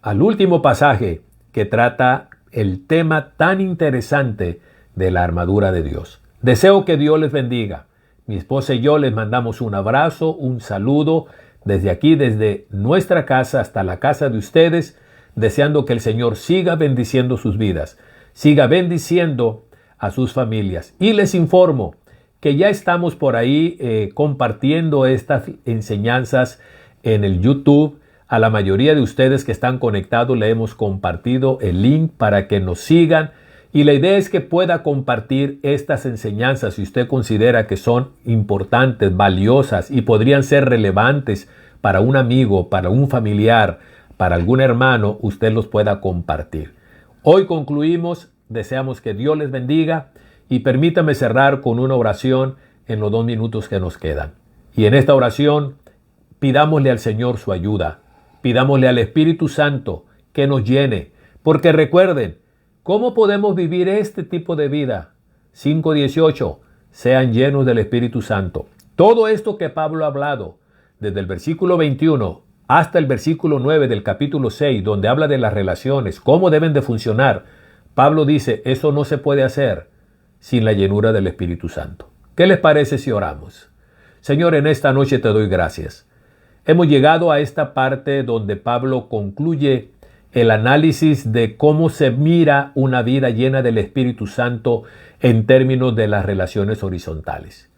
al último pasaje que trata el tema tan interesante de la armadura de Dios. Deseo que Dios les bendiga. Mi esposa y yo les mandamos un abrazo, un saludo desde aquí, desde nuestra casa hasta la casa de ustedes, deseando que el Señor siga bendiciendo sus vidas, siga bendiciendo a sus familias. Y les informo que ya estamos por ahí compartiendo estas enseñanzas en el YouTube. A la mayoría de ustedes que están conectados le hemos compartido el link para que nos sigan. Y la idea es que pueda compartir estas enseñanzas si usted considera que son importantes, valiosas y podrían ser relevantes para un amigo, para un familiar, para algún hermano, usted los pueda compartir. Hoy concluimos, deseamos que Dios les bendiga y permítame cerrar con una oración en los 2 minutos que nos quedan. Y en esta oración pidámosle al Señor su ayuda, pidámosle al Espíritu Santo que nos llene, porque recuerden, ¿cómo podemos vivir este tipo de vida? 5:18, sean llenos del Espíritu Santo. Todo esto que Pablo ha hablado, desde el versículo 21 hasta el versículo 9 del capítulo 6, donde habla de las relaciones, cómo deben de funcionar, Pablo dice, eso no se puede hacer sin la llenura del Espíritu Santo. ¿Qué les parece si oramos? Señor, en esta noche te doy gracias. Hemos llegado a esta parte donde Pablo concluye el análisis de cómo se mira una vida llena del Espíritu Santo en términos de las relaciones horizontales.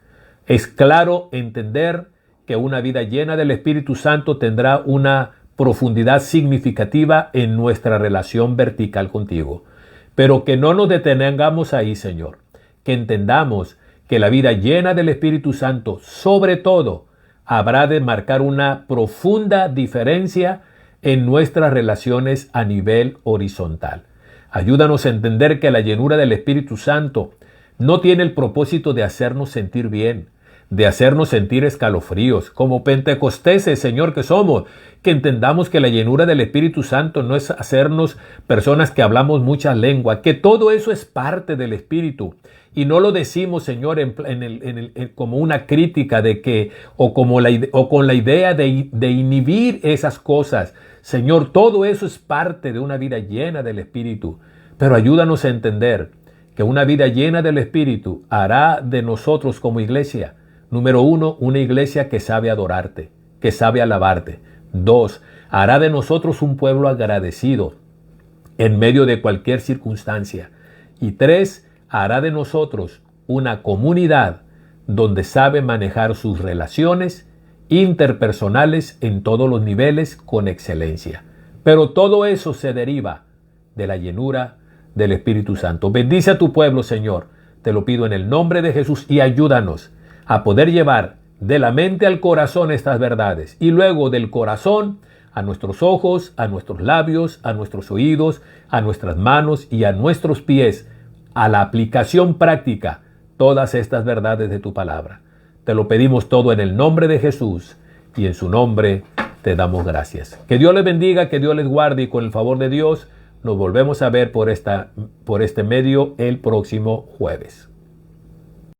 Es claro entender que una vida llena del Espíritu Santo tendrá una profundidad significativa en nuestra relación vertical contigo. Pero que no nos detengamos ahí, Señor. Que entendamos que la vida llena del Espíritu Santo, sobre todo, habrá de marcar una profunda diferencia en nuestras relaciones a nivel horizontal. Ayúdanos a entender que la llenura del Espíritu Santo no tiene el propósito de hacernos sentir bien, de hacernos sentir escalofríos, como pentecosteses, Señor, que somos, que entendamos que la llenura del Espíritu Santo no es hacernos personas que hablamos mucha lengua, que todo eso es parte del Espíritu. Y no lo decimos, Señor, como una crítica de que, o con la idea de inhibir esas cosas. Señor, todo eso es parte de una vida llena del Espíritu. Pero ayúdanos a entender que una vida llena del Espíritu hará de nosotros como iglesia, número 1, una iglesia que sabe adorarte, que sabe alabarte. 2, hará de nosotros un pueblo agradecido en medio de cualquier circunstancia. Y 3, hará de nosotros una comunidad donde sabe manejar sus relaciones interpersonales en todos los niveles con excelencia. Pero todo eso se deriva de la llenura del Espíritu Santo. Bendice a tu pueblo, Señor. Te lo pido en el nombre de Jesús y ayúdanos a poder llevar de la mente al corazón estas verdades, y luego del corazón a nuestros ojos, a nuestros labios, a nuestros oídos, a nuestras manos y a nuestros pies, a la aplicación práctica, todas estas verdades de tu palabra. Te lo pedimos todo en el nombre de Jesús, y en su nombre te damos gracias. Que Dios les bendiga, que Dios les guarde, y con el favor de Dios nos volvemos a ver por este medio el próximo jueves.